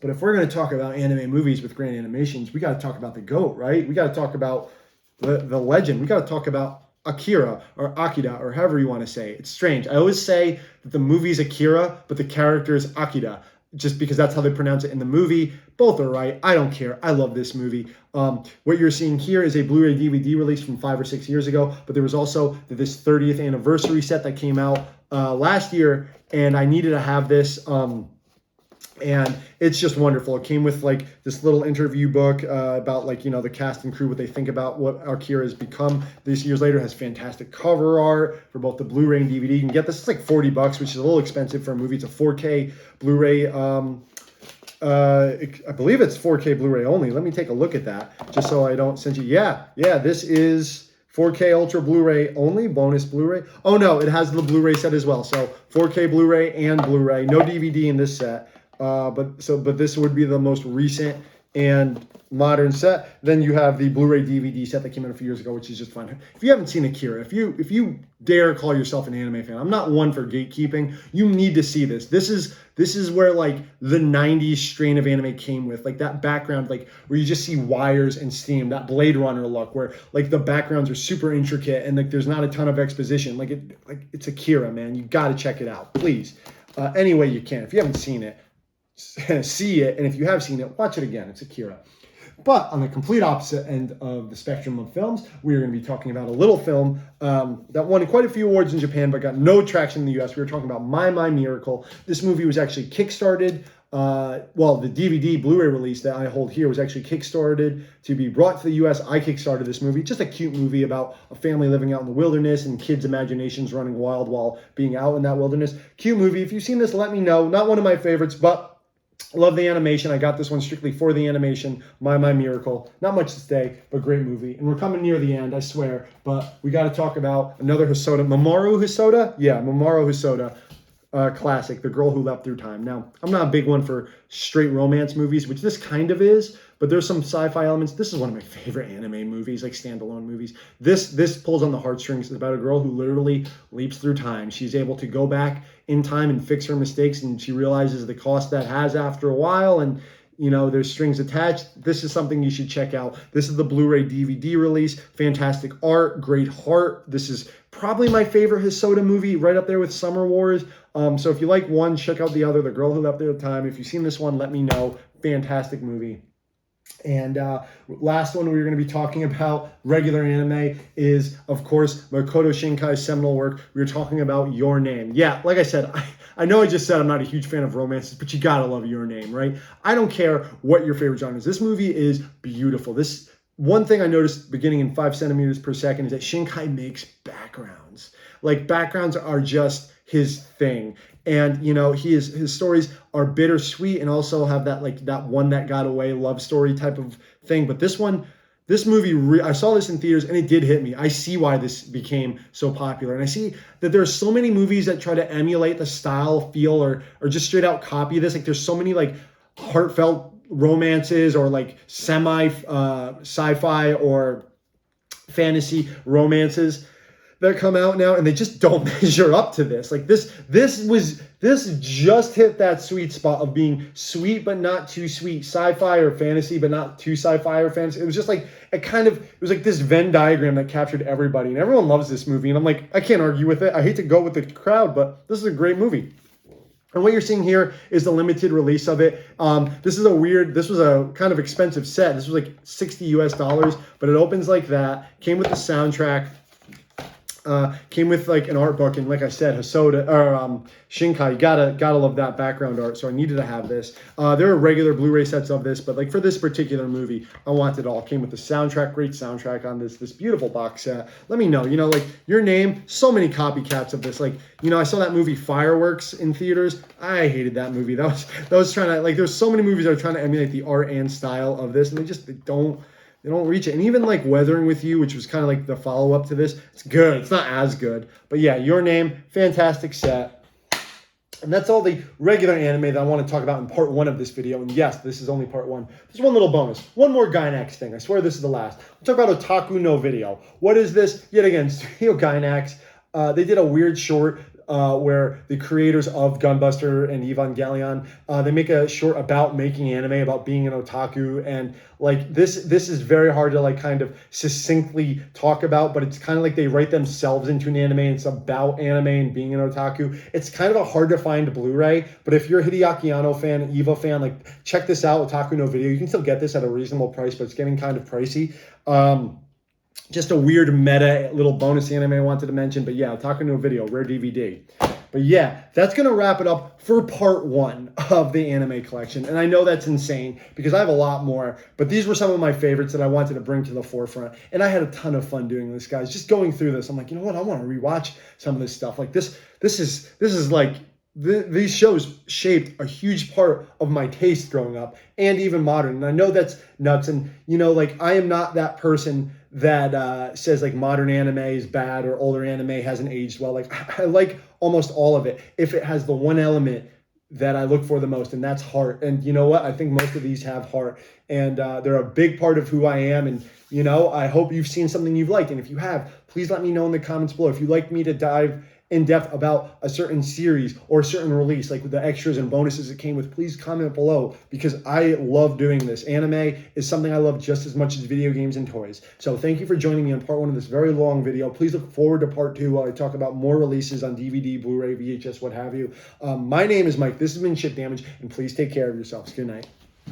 [SPEAKER 1] But if we're going to talk about anime movies with great animations, we got to talk about the GOAT, right? We got to talk about the legend. We got to talk about Akira or Akira or however you want to say it. It's strange. I always say that the movie's Akira, but the character is Akira, just because that's how they pronounce it in the movie. Both are right. I don't care. I love this movie. What you're seeing here is a Blu-ray DVD release from 5 or 6 years ago, but there was also this 30th anniversary set that came out last year, and I needed to have this. And it's just wonderful. It came with like this little interview book about like, the cast and crew, what they think about what Akira has become this years later. It has fantastic cover art for both the Blu-ray and DVD. You can get this, it's like $40, which is a little expensive for a movie. It's a 4K Blu-ray. I believe it's 4K Blu-ray only. Let me take a look at that just so I don't send you. Yeah, this is 4K Ultra Blu-ray only, bonus Blu-ray. Oh no, it has the Blu-ray set as well. So 4K Blu-ray and Blu-ray, no DVD in this set. But this would be the most recent and modern set. Then you have the Blu-ray DVD set that came out a few years ago, which is just fun. If you haven't seen Akira, if you dare call yourself an anime fan, I'm not one for gatekeeping. You need to see this. This is where like the 90s strain of anime came with, like that background, like where you just see wires and steam, that Blade Runner look where like the backgrounds are super intricate and like there's not a ton of exposition. Like it's Akira, man. You got to check it out, please. Any way you can. If you haven't seen it, see it, and if you have seen it, watch it again. It's Akira. But on the complete opposite end of the spectrum of films, we're going to be talking about a little film that won quite a few awards in Japan but got no traction in the US. We were talking about My Miracle. This movie was actually kickstarted. Well, the DVD Blu-ray release that I hold here was actually kickstarted to be brought to the US. I kickstarted this movie. Just a cute movie about a family living out in the wilderness and kids' imaginations running wild while being out in that wilderness. Cute movie. If you've seen this, let me know. Not one of my favorites, but love the animation. I got this one strictly for the animation. My Miracle. Not much to say, but great movie. And we're coming near the end, I swear. But we got to talk about another Hosoda. Mamoru Hosoda? Yeah, Mamoru Hosoda. Classic, The Girl Who Leapt Through Time. Now, I'm not a big one for straight romance movies, which this kind of is, but there's some sci-fi elements. This is one of my favorite anime movies, like standalone movies. This pulls on the heartstrings. It's about a girl who literally leaps through time. She's able to go back in time and fix her mistakes, and she realizes the cost that has after a while, and you know, there's strings attached. This is something you should check out. This is the Blu-ray DVD release. Fantastic art, great heart. This is probably my favorite Hosoda movie, right up there with Summer Wars. So if you like one, check out the other, The Girl Who Leapt Through Time. If you've seen this one, let me know. Fantastic movie. And last one we're going to be talking about, regular anime, is, of course, Makoto Shinkai's seminal work. We were talking about Your Name. Yeah, like I said, I know I just said I'm not a huge fan of romances, but you got to love Your Name, right? I don't care what your favorite genre is. This movie is beautiful. This one thing I noticed beginning in 5 centimeters per second is that Shinkai makes backgrounds. Like, backgrounds are just his thing. And, you know, his stories are bittersweet and also have that, like, that one that got away love story type of thing. But this movie, I saw this in theaters and it did hit me. I see why this became so popular. And I see that there's so many movies that try to emulate the style, feel, or just straight out copy this. Like, there's so many, like, heartfelt romances or, like, sci-fi or fantasy romances that come out now, and they just don't measure up to this. Like this just hit that sweet spot of being sweet but not too sweet, sci-fi or fantasy but not too sci-fi or fantasy. It was just like it was like this Venn diagram that captured everybody, and everyone loves this movie. And I'm like, I can't argue with it. I hate to go with the crowd, but this is a great movie. And what you're seeing here is the limited release of it. This was a kind of expensive set. This was like $60 US, but it opens like that. Came with the soundtrack. Came with like an art book, and like I said, Hosoda or Shinkai, you gotta love that background art. So I needed to have this. There are regular Blu-ray sets of this, but like for this particular movie, I want it all. Came with the soundtrack, great soundtrack on this beautiful box set. Let me know, you know, like Your Name. So many copycats of this. Like, you know, I saw that movie Fireworks in theaters. I hated that movie. That was trying to, like, there's so many movies that are trying to emulate the art and style of this, and they don't reach it. And even like Weathering with You, which was kind of like the follow-up to this, it's good. It's not as good. But yeah, Your Name, fantastic set. And that's all the regular anime that I want to talk about in part 1 of this video. And yes, this is only part 1. There's one little bonus. One more Gainax thing. I swear this is the last. We'll talk about Otaku no Video. What is this? Yet again, Studio Gainax. They did a weird short where the creators of Gunbuster and Evangelion, they make a short about making anime, about being an otaku, and like this is very hard to like kind of succinctly talk about, but it's kind of like they write themselves into an anime, and it's about anime and being an otaku. It's kind of a hard to find Blu-ray, but if you're a Hideaki Anno fan, an Eva fan, like check this out, Otaku no Video. You can still get this at a reasonable price, but it's getting kind of pricey. Just a weird meta little bonus anime I wanted to mention. But yeah, Otaku no Video, rare DVD. But yeah, that's going to wrap it up for part 1 of the anime collection. And I know that's insane because I have a lot more. But these were some of my favorites that I wanted to bring to the forefront. And I had a ton of fun doing this, guys. Just going through this, I'm like, you know what? I want to rewatch some of this stuff. Like this is like... These shows shaped a huge part of my taste growing up and even modern. And I know that's nuts. And, you know, like I am not that person that says like modern anime is bad or older anime hasn't aged well. Like I like almost all of it if it has the one element that I look for the most, and that's heart. And you know what? I think most of these have heart, and they're a big part of who I am. And you know, I hope you've seen something you've liked, and if you have, please let me know in the comments below. If you'd like me to dive in depth about a certain series or a certain release, like with the extras and bonuses it came with, please comment below, because I love doing this. Anime is something I love just as much as video games and toys. So thank you for joining me on part 1 of this very long video. Please look forward to part 2 while I talk about more releases on DVD, Blu-ray, VHS, what have you. My name is Mike. This has been Chip Damage, and please take care of yourselves. Good night.